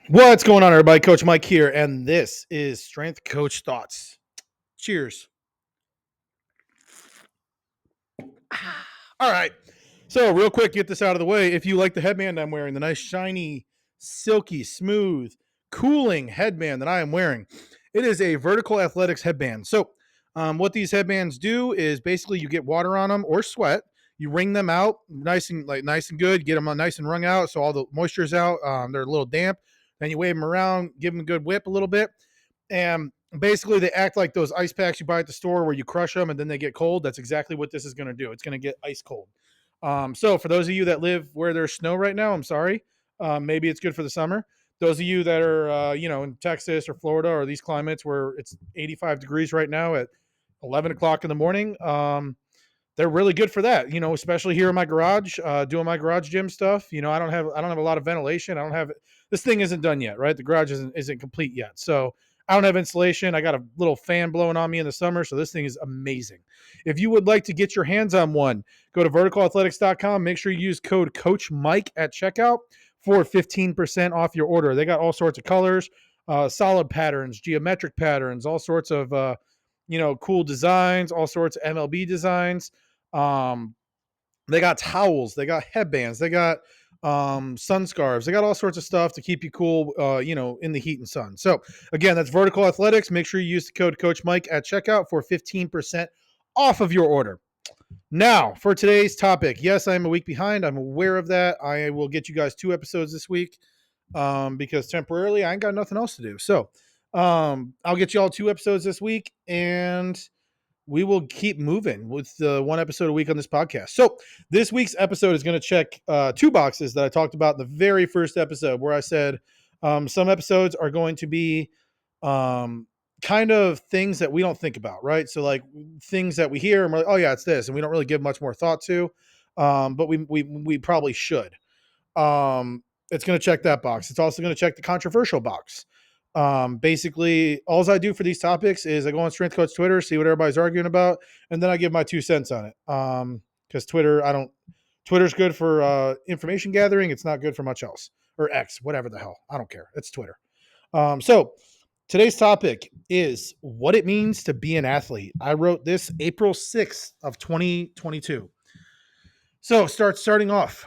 What's going on, everybody? Coach Mike here, and this is Strength Coach Thoughts. Cheers. All right. So, real quick, get this out of the way. If you like the headband I'm wearing, the nice, shiny, silky, smooth, cooling headband that I am wearing, it is a vertical athletics headband. So, what these headbands do is basically you get water on them or sweat. You wring them out nice and good. Get them nice and wrung out so all the moisture's out. They're a little damp. Then you wave them around, give them a good whip a little bit, and basically they act like those ice packs you buy at the store where you crush them and then they get cold. That's exactly what this is going to do. It's going to get ice cold. So for those of you that live where there's snow right now, I'm sorry. Maybe it's good for the summer. Those of you that are, in Texas or Florida or these climates where it's 85 degrees right now at 11 o'clock in the morning, they're really good for that. Especially here in my garage, doing my garage gym stuff. I don't have a lot of ventilation. I don't have this thing isn't done yet, right? The garage isn't complete yet, so I don't have insulation. I got a little fan blowing on me in the summer, so this thing is amazing. If you would like to get your hands on one, go to verticalathletics.com. Make sure you use code Coach Mike at checkout for 15% off your order. They got all sorts of colors, solid patterns, geometric patterns, all sorts of cool designs, all sorts of MLB designs. Um, they got towels, they got headbands, they got sun scarves, they got all sorts of stuff to keep you cool, in the heat and sun. So again, that's Vertical Athletics. Make sure you use the code Coach Mike at checkout for 15% off of your order. Now, for today's topic, yes, I'm a week behind. I'm aware of that. I will get you guys 2 episodes this week because temporarily I ain't got nothing else to do. So I'll get you all 2 episodes this week, and we will keep moving with one episode a week on this podcast. So this week's episode is going to check 2 boxes that I talked about in the very first episode, where I said some episodes are going to be kind of things that we don't think about, right? So like things that we hear and we're like, oh yeah, it's this, and we don't really give much more thought to, but we probably should. It's going to check that box. It's also going to check the controversial box. Basically, all I do for these topics is I go on Strength Coach Twitter, see what everybody's arguing about, and then I give my 2 cents on it. Because Twitter's good for information gathering. It's not good for much else, or X, whatever the hell. I don't care. It's Twitter. So today's topic is what it means to be an athlete. I wrote this April 6th of 2022. So starting off,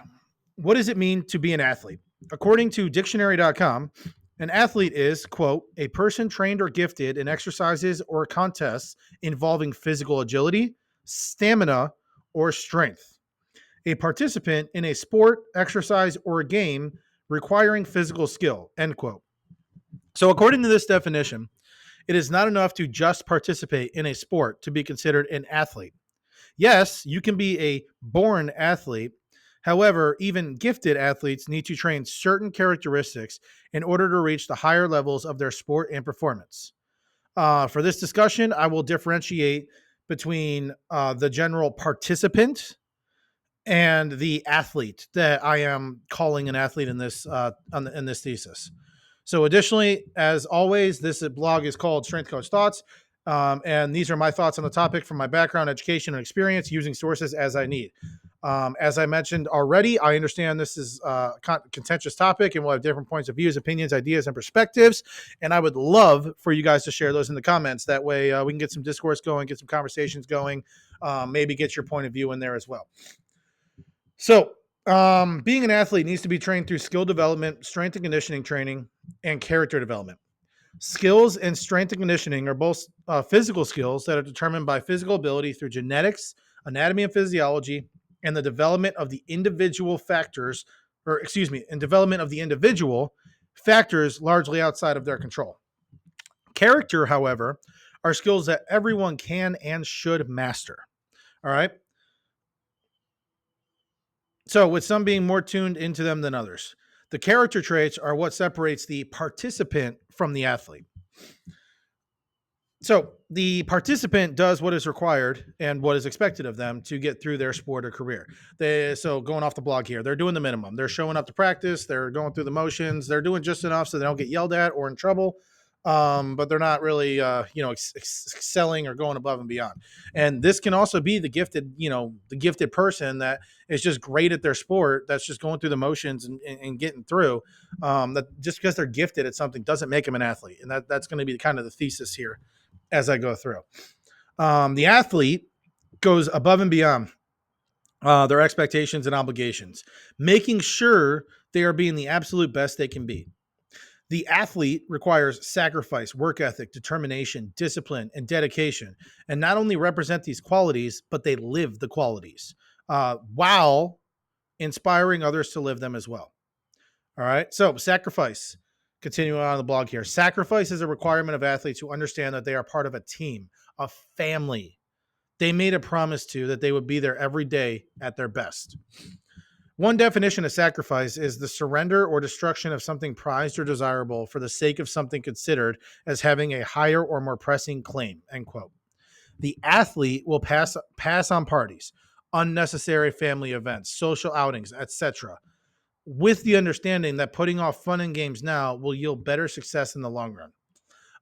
what does it mean to be an athlete? According to dictionary.com, an athlete is, quote, a person trained or gifted in exercises or contests involving physical agility, stamina, or strength. A participant in a sport, exercise, or a game requiring physical skill, end quote. So, according to this definition, it is not enough to just participate in a sport to be considered an athlete. Yes, you can be a born athlete. However, even gifted athletes need to train certain characteristics in order to reach the higher levels of their sport and performance. For this discussion, I will differentiate between the general participant and the athlete that I am calling an athlete in this thesis. So, additionally, as always, this blog is called Strength Coach Thoughts. And these are my thoughts on the topic from my background, education, and experience, using sources as I need. As I mentioned already, I understand this is a contentious topic, and we'll have different points of views, opinions, ideas, and perspectives. And I would love for you guys to share those in the comments. That way we can get some discourse going, get some conversations going, maybe get your point of view in there as well. So, being an athlete needs to be trained through skill development, strength and conditioning training, and character development. Skills and strength and conditioning are both physical skills that are determined by physical ability through genetics, anatomy and physiology, and the development of the individual factors, and development of the individual factors largely outside of their control. Character, however, are skills that everyone can and should master. All right. So, with some being more tuned into them than others, the character traits are what separates the participant from the athlete. So, the participant does what is required and what is expected of them to get through their sport or career. So, going off the blog here, they're doing the minimum. They're showing up to practice. They're going through the motions. They're doing just enough so they don't get yelled at or in trouble. but they're not really, excelling or going above and beyond. And this can also be the gifted person that is just great at their sport, that's just going through the motions and getting through. That just because they're gifted at something doesn't make them an athlete, and that's going to be kind of the thesis here as I go through. The athlete goes above and beyond their expectations and obligations, making sure they are being the absolute best they can be. The athlete requires sacrifice, work ethic, determination, discipline, and dedication, and not only represent these qualities, but they live the qualities while inspiring others to live them as well. All right. So, sacrifice. Continuing on the blog here. Sacrifice is a requirement of athletes who understand that they are part of a team, a family. They made a promise to that they would be there every day at their best. One definition of sacrifice is the surrender or destruction of something prized or desirable for the sake of something considered as having a higher or more pressing claim, end quote. The athlete will pass on parties, unnecessary family events, social outings, etc., with the understanding that putting off fun and games now will yield better success in the long run.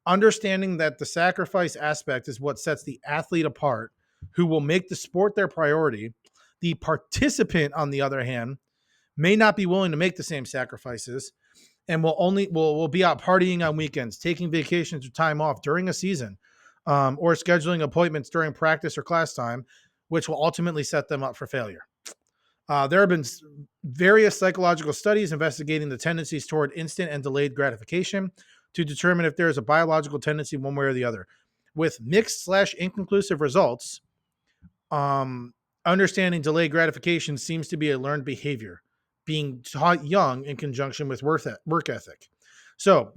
Understanding that the sacrifice aspect is what sets the athlete apart, who will make the sport their priority. The participant, on the other hand, may not be willing to make the same sacrifices and will be out partying on weekends, taking vacations or time off during a season, or scheduling appointments during practice or class time, which will ultimately set them up for failure. There have been various psychological studies investigating the tendencies toward instant and delayed gratification to determine if there is a biological tendency one way or the other. With mixed/inconclusive results, understanding delayed gratification seems to be a learned behavior, being taught young in conjunction with work ethic. So,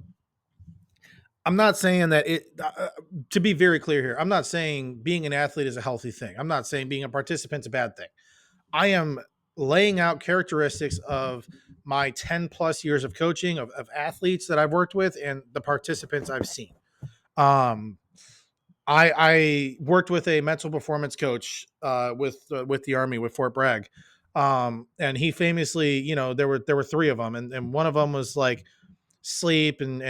I'm not saying that to be very clear here, I'm not saying being an athlete is a healthy thing. I'm not saying being a participant is a bad thing. I am laying out characteristics of my 10 plus years of coaching of athletes that I've worked with and the participants I've seen. Um, I worked with a mental performance coach with the Army with Fort Bragg, and he famously, there were three of them, and one of them was like sleep and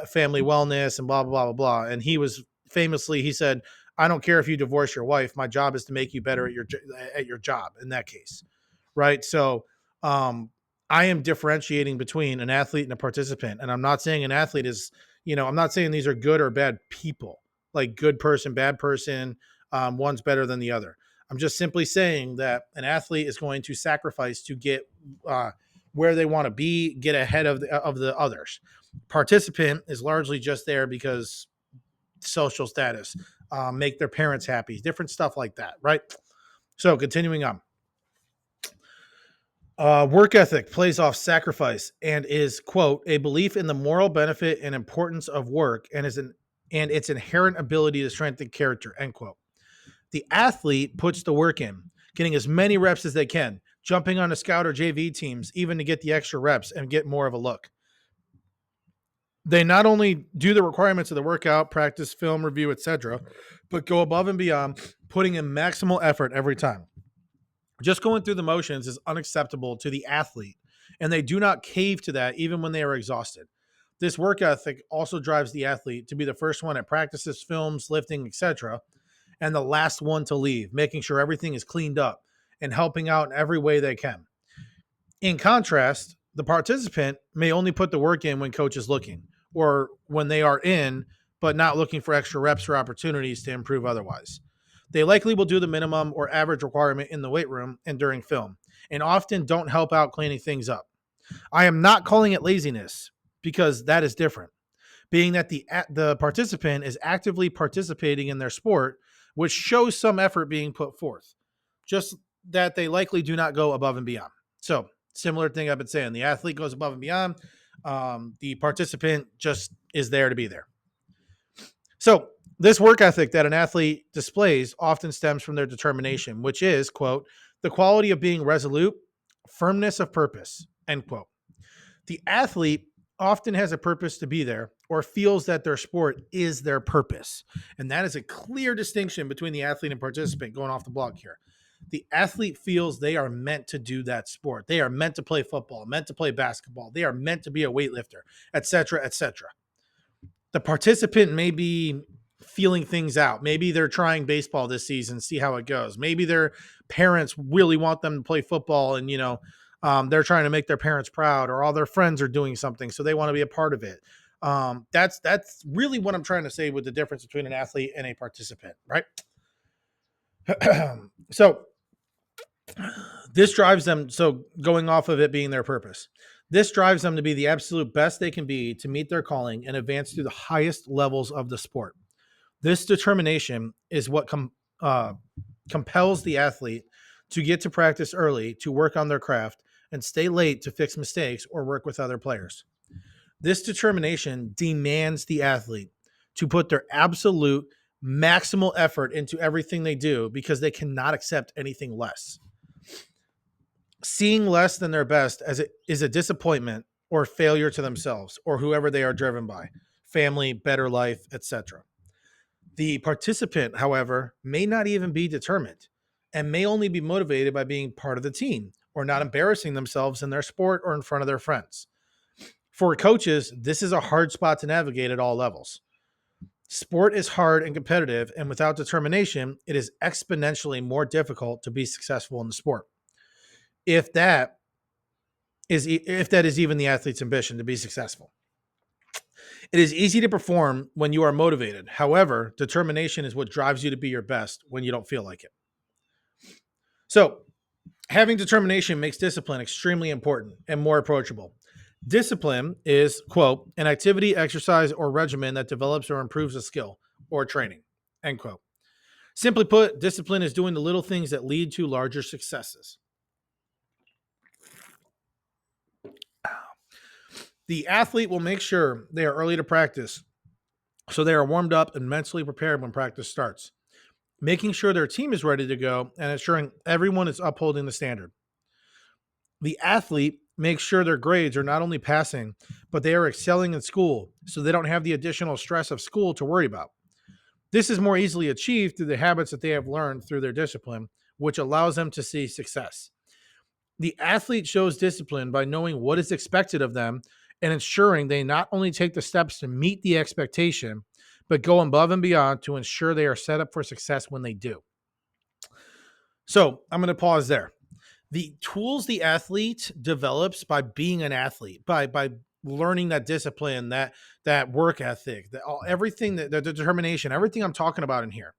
family wellness and blah blah blah blah blah. And he said, "I don't care if you divorce your wife. My job is to make you better at your job." In that case, right? So, um, I am differentiating between an athlete and a participant, and I'm not saying an athlete is, I'm not saying these are good or bad people, like good person, bad person. One's better than the other. I'm just simply saying that an athlete is going to sacrifice to get where they want to be, get ahead of the others. Participant is largely just there because social status, make their parents happy, different stuff like that, right? So continuing on. Work ethic plays off sacrifice and is, quote, a belief in the moral benefit and importance of work and its inherent ability to strengthen character, end quote. The athlete puts the work in, getting as many reps as they can, jumping on the scout or JV teams, even to get the extra reps and get more of a look. They not only do the requirements of the workout, practice, film, review, etc., but go above and beyond, putting in maximal effort every time. Just going through the motions is unacceptable to the athlete, and they do not cave to that even when they are exhausted. This work ethic also drives the athlete to be the first one at practices, films, lifting, etc., and the last one to leave, making sure everything is cleaned up and helping out in every way they can. In contrast, the participant may only put the work in when coach is looking or when they are in, but not looking for extra reps or opportunities to improve otherwise. They likely will do the minimum or average requirement in the weight room and during film, and often don't help out cleaning things up. I am not calling it laziness because that is different, being that the participant is actively participating in their sport, which shows some effort being put forth, just that they likely do not go above and beyond. So, similar thing I've been saying, the athlete goes above and beyond. The participant just is there to be there. So, this work ethic that an athlete displays often stems from their determination, which is, quote, the quality of being resolute, firmness of purpose, end quote. The athlete often has a purpose to be there or feels that their sport is their purpose. And that is a clear distinction between the athlete and participant going off the blog here. The athlete feels they are meant to do that sport. They are meant to play football, meant to play basketball. They are meant to be a weightlifter, etc., etc. The participant may be feeling things out. Maybe they're trying baseball this season, see how it goes. Maybe their parents really want them to play football, and they're trying to make their parents proud, or all their friends are doing something, so they want to be a part of it. That's really what I'm trying to say with the difference between an athlete and a participant, right? So this drives them. So going off of it being their purpose, this drives them to be the absolute best they can be to meet their calling and advance through the highest levels of the sport. This determination is what compels the athlete to get to practice early, to work on their craft, and stay late to fix mistakes or work with other players. This determination demands the athlete to put their absolute maximal effort into everything they do because they cannot accept anything less. Seeing less than their best as it is a disappointment or failure to themselves or whoever they are driven by, family, better life, etc. The participant, however, may not even be determined and may only be motivated by being part of the team or not embarrassing themselves in their sport or in front of their friends. For coaches, this is a hard spot to navigate at all levels. Sport is hard and competitive, and without determination, it is exponentially more difficult to be successful in the sport. If that is even the athlete's ambition to be successful. It is easy to perform when you are motivated. However, determination is what drives you to be your best when you don't feel like it. So, having determination makes discipline extremely important and more approachable. Discipline is, quote, an activity, exercise, or regimen that develops or improves a skill or training, end quote. Simply put, discipline is doing the little things that lead to larger successes. The athlete will make sure they are early to practice so they are warmed up and mentally prepared when practice starts, making sure their team is ready to go and ensuring everyone is upholding the standard. The athlete makes sure their grades are not only passing, but they are excelling in school so they don't have the additional stress of school to worry about. This is more easily achieved through the habits that they have learned through their discipline, which allows them to see success. The athlete shows discipline by knowing what is expected of them and ensuring they not only take the steps to meet the expectation, but go above and beyond to ensure they are set up for success when they do. So I'm going to pause there. The tools the athlete develops by being an athlete, by learning that discipline, that work ethic, everything, the determination, everything I'm talking about in here,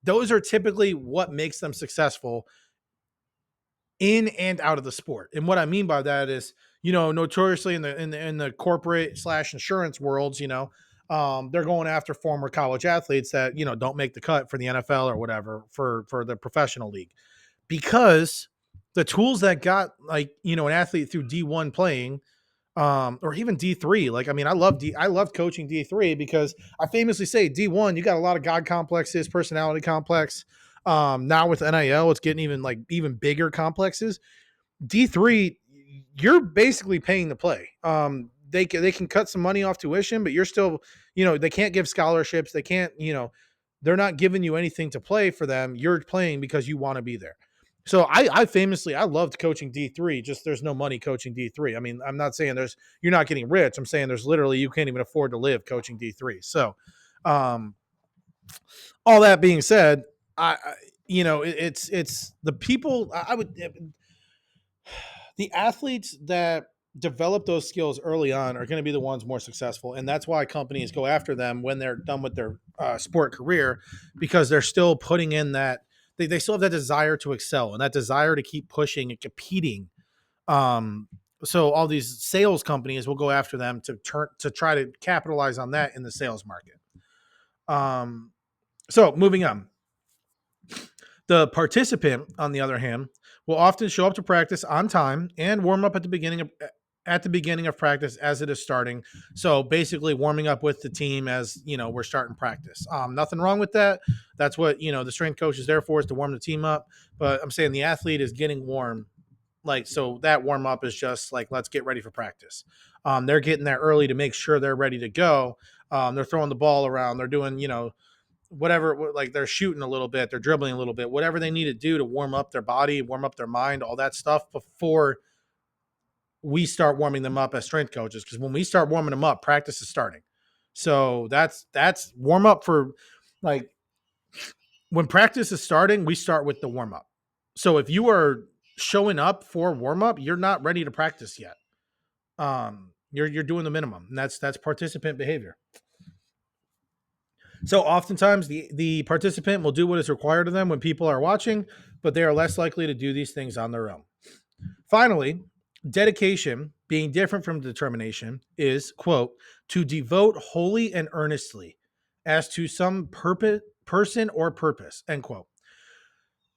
those are typically what makes them successful in and out of the sport. And what I mean by that is, notoriously in the corporate / insurance worlds, they're going after former college athletes that don't make the cut for the NFL or whatever for the professional league, because the tools that got an athlete through D1 playing, or even D3. I love coaching D3 because I famously say D1, you got a lot of God complexes, personality complex. Now with NIL, it's getting even bigger complexes. D3, you're basically paying to play. They can cut some money off tuition, but you're still, they can't give scholarships. They can't, they're not giving you anything to play for them. You're playing because you want to be there. So I loved coaching D3. Just there's no money coaching D3. I mean, I'm not saying you're not getting rich. I'm saying there's literally you can't even afford to live coaching D3. So, all that being said, it's the people the athletes that develop those skills early on are going to be the ones more successful, and that's why companies go after them when they're done with their sport career, because they're still putting in that they still have that desire to excel and that desire to keep pushing and competing. So all these sales companies will go after them to try to capitalize on that in the sales market. So moving on. The participant, on the other hand, will often show up to practice on time and warm up at the beginning of practice as it is starting. So basically warming up with the team as, we're starting practice. Nothing wrong with that. That's what, the strength coach is there for, is to warm the team up. But I'm saying the athlete is getting warm. So that warm up is just let's get ready for practice. They're getting there early to make sure they're ready to go. They're throwing the ball around. They're doing, whatever, they're shooting a little bit, they're dribbling a little bit, whatever they need to do to warm up their body, warm up their mind, all that stuff before we start warming them up as strength coaches. Because when we start warming them up, practice is starting. So that's warm up for, like, when practice is starting, we start with the warm up. So if you are showing up for warm up, you're not ready to practice yet. You're doing the minimum, and that's participant behavior. So oftentimes the participant will do what is required of them when people are watching, but they are less likely to do these things on their own. Finally, dedication, being different from determination, is, quote, to devote wholly and earnestly as to some person or purpose, end quote.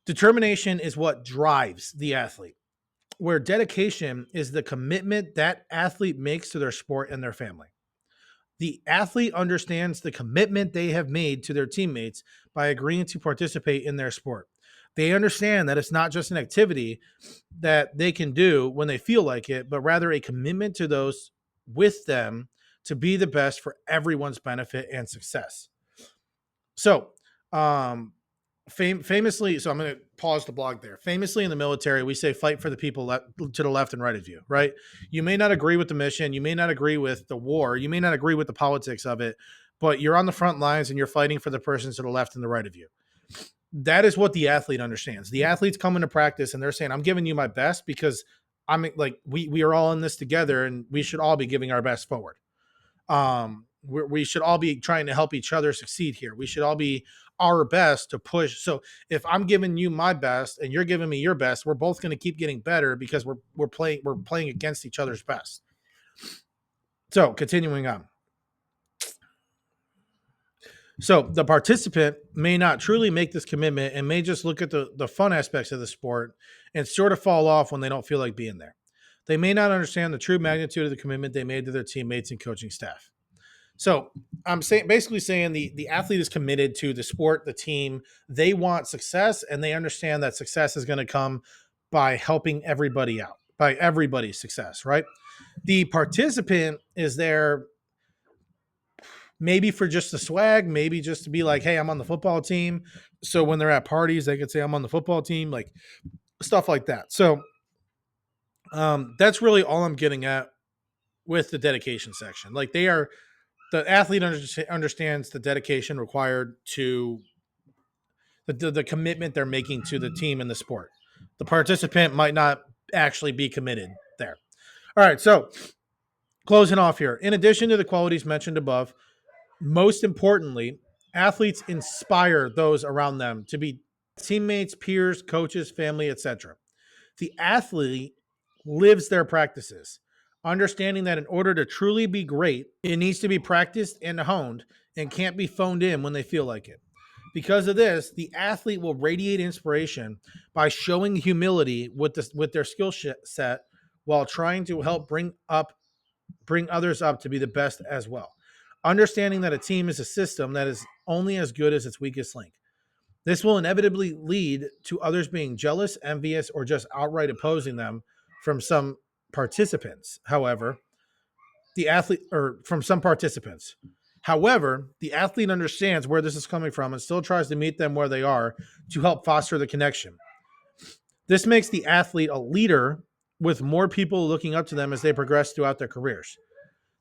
Determination is what drives the athlete, where dedication is the commitment that athlete makes to their sport and their family. The athlete understands the commitment they have made to their teammates by agreeing to participate in their sport. They understand that it's not just an activity that they can do when they feel like it, but rather a commitment to those with them to be the best for everyone's benefit and success. So, um, famously, so I'm going to pause the blog there. Famously in the military, we say fight for the people to the left and right of you, right? You may not agree with the mission. You may not agree with the war. You may not agree with the politics of it, but you're on the front lines and you're fighting for the persons to the left and the right of you. That is what the athlete understands. The athletes come into practice and they're saying, I'm giving you my best because I'm like, we are all in this together and we should all be giving our best forward. We should all be trying to help each other succeed here. We should all be our best to push. So if I'm giving you my best and you're giving me your best, we're both going to keep getting better because we're playing against each other's best. So continuing on. So the participant may not truly make this commitment and may just look at the fun aspects of the sport and sort of fall off when they don't feel like being there. They may not understand the true magnitude of the commitment they made to their teammates and coaching staff. So I'm basically saying the athlete is committed to the sport, the team. They want success, and they understand that success is going to come by helping everybody out, by everybody's success, right? The participant is there maybe for just the swag, maybe just to be like, hey, I'm on the football team. So when they're at parties, they could say I'm on the football team, like stuff like that. So that's really all I'm getting at with the dedication section. Like the athlete understands the dedication required to the commitment they're making to the team and the sport. The participant might not actually be committed there. All right, so closing off here. In addition to the qualities mentioned above, most importantly, athletes inspire those around them to be teammates, peers, coaches, family, etc. The athlete lives their practices, understanding that in order to truly be great, it needs to be practiced and honed and can't be phoned in when they feel like it. Because of this, the athlete will radiate inspiration by showing humility with their skill set while trying to help bring others up to be the best as well. Understanding that a team is a system that is only as good as its weakest link. This will inevitably lead to others being jealous, envious, or just outright opposing them from some participants. However, the athlete or from some participants. However, the athlete understands where this is coming from and still tries to meet them where they are to help foster the connection. This makes the athlete a leader with more people looking up to them as they progress throughout their careers.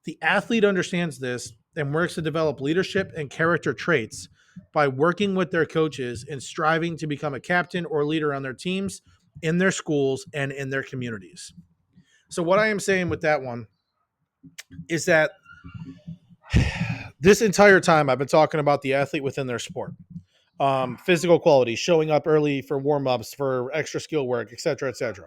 The athlete understands this and works to develop leadership and character traits by working with their coaches and striving to become a captain or leader on their teams, in their schools, and in their communities. So, what I am saying with that one is that this entire time I've been talking about the athlete within their sport, physical quality, showing up early for warm ups, for extra skill work, et cetera, et cetera.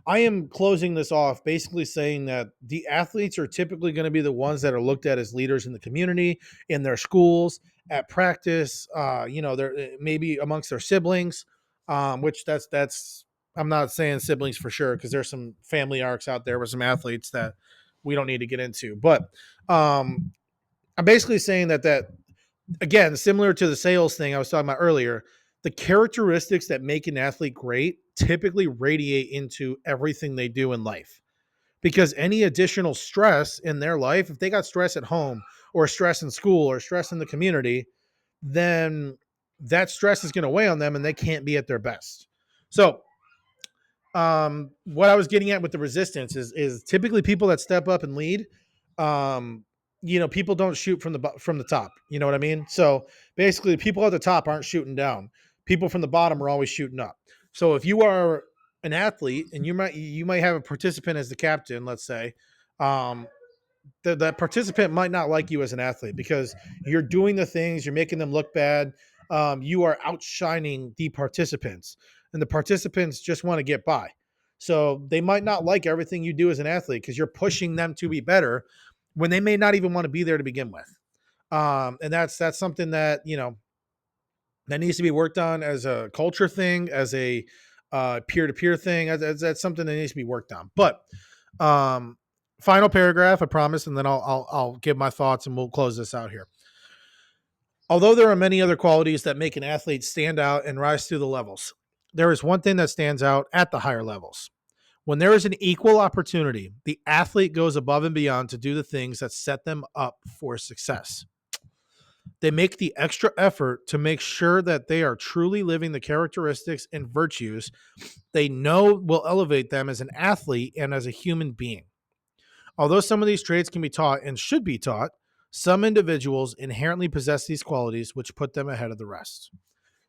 I am closing this off basically saying that the athletes are typically going to be the ones that are looked at as leaders in the community, in their schools, at practice, they're maybe amongst their siblings, which that's I'm not saying siblings for sure because there's some family arcs out there with some athletes that we don't need to get into. But I'm basically saying that again, similar to the sales thing I was talking about earlier, the characteristics that make an athlete great typically radiate into everything they do in life. Because any additional stress in their life, if they got stress at home or stress in school or stress in the community, then that stress is going to weigh on them and they can't be at their best. So, what I was getting at with the resistance is typically people that step up and lead, people don't shoot from the top. You know what I mean? So basically, people at the top aren't shooting down. People from the bottom are always shooting up. So if you are an athlete and you might have a participant as the captain, let's say, um, that participant might not like you as an athlete because you're doing the things, you're making them look bad. You are outshining the participants, and the participants just want to get by. So they might not like everything you do as an athlete because you're pushing them to be better when they may not even want to be there to begin with. And that's something that that needs to be worked on as a culture thing, as a peer-to-peer thing. That's something that needs to be worked on. But um, final paragraph, I promise, and then I'll give my thoughts and we'll close this out here. Although there are many other qualities that make an athlete stand out and rise through the levels, there is one thing that stands out at the higher levels. When there is an equal opportunity, the athlete goes above and beyond to do the things that set them up for success. They make the extra effort to make sure that they are truly living the characteristics and virtues they know will elevate them as an athlete and as a human being. Although some of these traits can be taught and should be taught, some individuals inherently possess these qualities which put them ahead of the rest.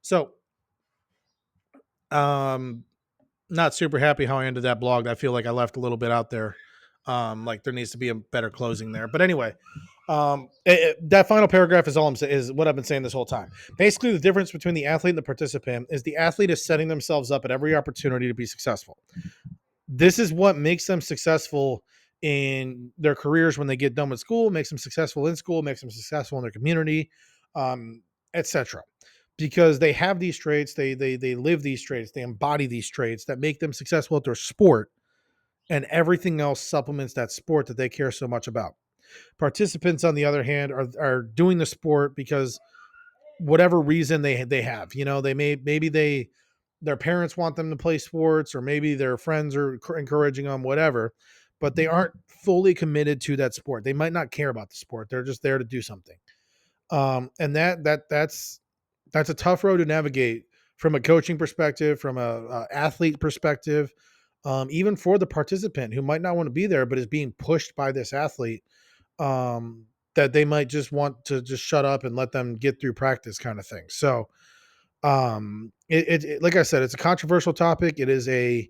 So, um, not super happy how I ended that blog. I feel like I left a little bit out there. Like there needs to be a better closing there. But anyway, that final paragraph is all I'm saying, is what I've been saying this whole time. Basically, the difference between the athlete and the participant is the athlete is setting themselves up at every opportunity to be successful. This is what makes them successful in their careers when they get done with school, makes them successful in school, makes them successful in their community, etc. Because they have these traits, they live these traits, they embody these traits that make them successful at their sport, and everything else supplements that sport that they care so much about. Participants, on the other hand, are doing the sport because whatever reason they have. They maybe their parents want them to play sports, or maybe their friends are encouraging them, whatever, but they aren't fully committed to that sport. They might not care about the sport. They're just there to do something. And that's a tough road to navigate from a coaching perspective, from a athlete perspective, even for the participant who might not want to be there, but is being pushed by this athlete, um, that they might just want to just shut up and let them get through practice kind of thing. So, like I said, it's a controversial topic. It is a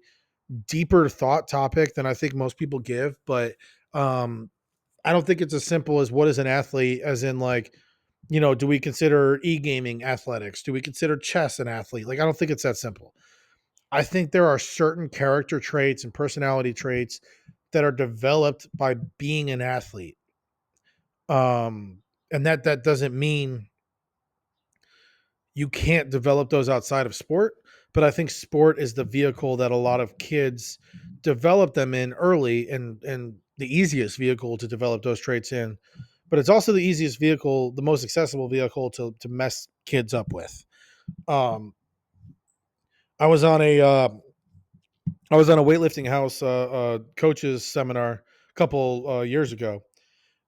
deeper thought topic than I think most people give, but um, I don't think it's as simple as what is an athlete, as in like, do we consider e-gaming athletics? Do we consider chess an athlete? Like, I don't think it's that simple. I think there are certain character traits and personality traits that are developed by being an athlete. And that doesn't mean you can't develop those outside of sport, but I think sport is the vehicle that a lot of kids develop them in early, and the easiest vehicle to develop those traits in. But it's also the easiest vehicle, the most accessible vehicle to mess kids up with. Um, I was on a weightlifting house coaches seminar a couple years ago,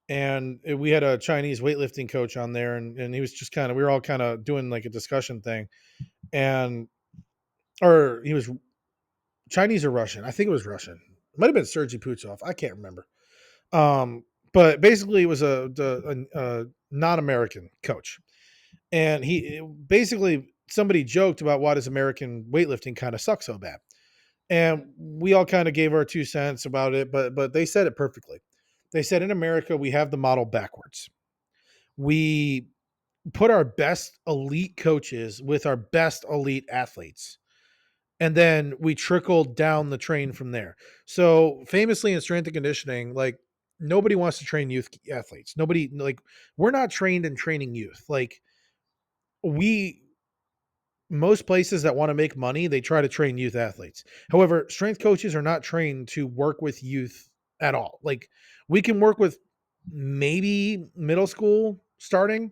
and we had a Chinese weightlifting coach on there, and he was just we were all kind of doing like a discussion thing, and or he was Chinese or Russian. I think it was Russian. It might have been Sergey Puchov. I can't remember. But basically, it was a non-American coach, and he basically, somebody joked about why does American weightlifting kind of suck so bad, and we all kind of gave our 2 cents about it. But they said it perfectly. They said in America we have the model backwards. We put our best elite coaches with our best elite athletes, and then we trickled down the train from there. So famously in strength and conditioning, like nobody wants to train youth athletes. Nobody, like, we're not trained in training youth. Like, we most places that want to make money, they try to train youth athletes. However, strength coaches are not trained to work with youth at all. Like, we can work with maybe middle school starting,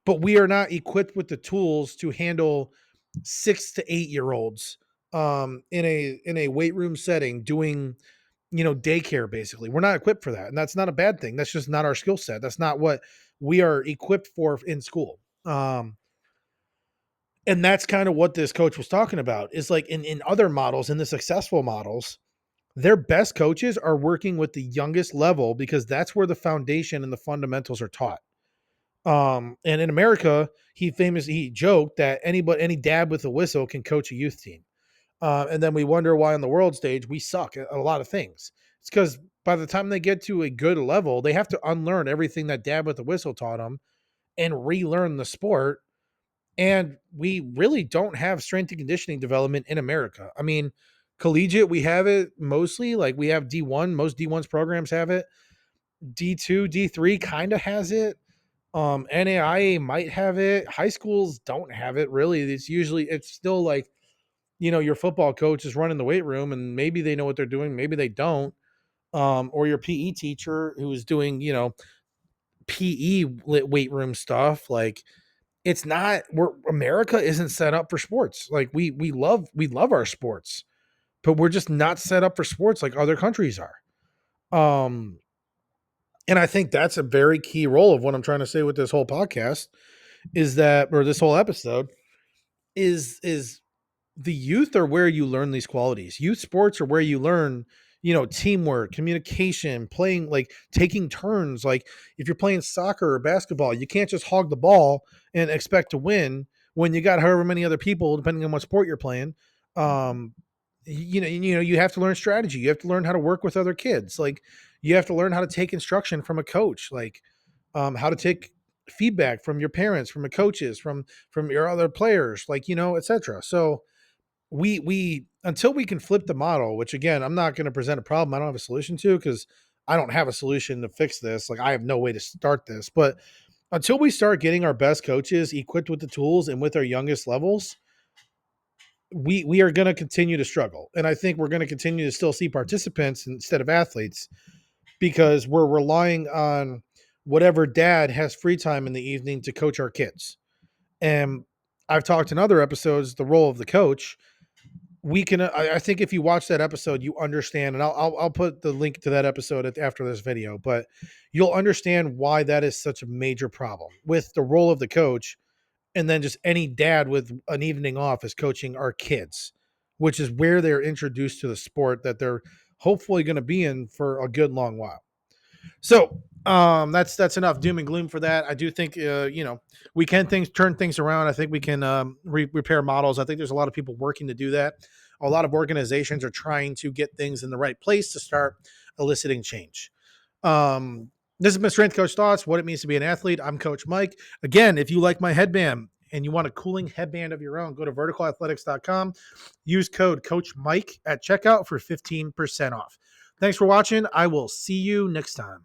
but we are not equipped with the tools to handle 6 to 8 year olds in a weight room setting doing daycare. Basically, we're not equipped for that, and that's not a bad thing. That's just not our skill set. That's not what we are equipped for in school. And that's kind of what this coach was talking about, is like in other models, in the successful models, Their best coaches are working with the youngest level because that's where the foundation and the fundamentals are taught. And in America, he joked that any dad with a whistle can coach a youth team. And then we wonder why on the world stage we suck at a lot of things. It's because by the time they get to a good level, they have to unlearn everything that dad with a whistle taught them and relearn the sport. And we really don't have strength and conditioning development in America. I mean, collegiate, we have it mostly. Like we have D1, most D1's programs have it. D2, D3 kind of has it. NAIA might have it. High schools don't have it really. It's still like, your football coach is running the weight room and maybe they know what they're doing, maybe they don't. Or your PE teacher who is doing, PE weight room stuff. Like it's not we're America isn't set up for sports. Like we love our sports, but we're just not set up for sports like other countries are. Um, and I think that's a very key role of what I'm trying to say with this whole podcast is that, or this whole episode is the youth are where you learn these qualities. Youth sports are where you learn, teamwork, communication, playing, like taking turns. Like if you're playing soccer or basketball, you can't just hog the ball and expect to win when you got however many other people, depending on what sport you're playing. Um, you have to learn strategy. You have to learn how to work with other kids. Like you have to learn how to take instruction from a coach. Like how to take feedback from your parents, from the coaches, from your other players, like etc. So we until we can flip the model, which again, I'm not going to present a problem I don't have a solution to because I don't have a solution to fix this. Like I have no way to start this, but until we start getting our best coaches equipped with the tools and with our youngest levels, we are going to continue to struggle. And I think we're going to continue to still see participants instead of athletes because we're relying on whatever dad has free time in the evening to coach our kids. And I've talked in other episodes the role of the coach. We can I think if you watch that episode you understand, and I'll put the link to that episode after this video, but you'll understand why that is such a major problem with the role of the coach, and then just any dad with an evening off is coaching our kids, which is where they're introduced to the sport that they're hopefully going to be in for a good long while. So that's enough doom and gloom for that. I do think we can turn things around. I think we can repair models. I think there's a lot of people working to do that. A lot of organizations are trying to get things in the right place to start eliciting change. This has been Strength Coach Thoughts, what it means to be an athlete. I'm Coach Mike. Again, if you like my headband and you want a cooling headband of your own, go to verticalathletics.com. Use code Coach Mike at checkout for 15% off. Thanks for watching. I will see you next time.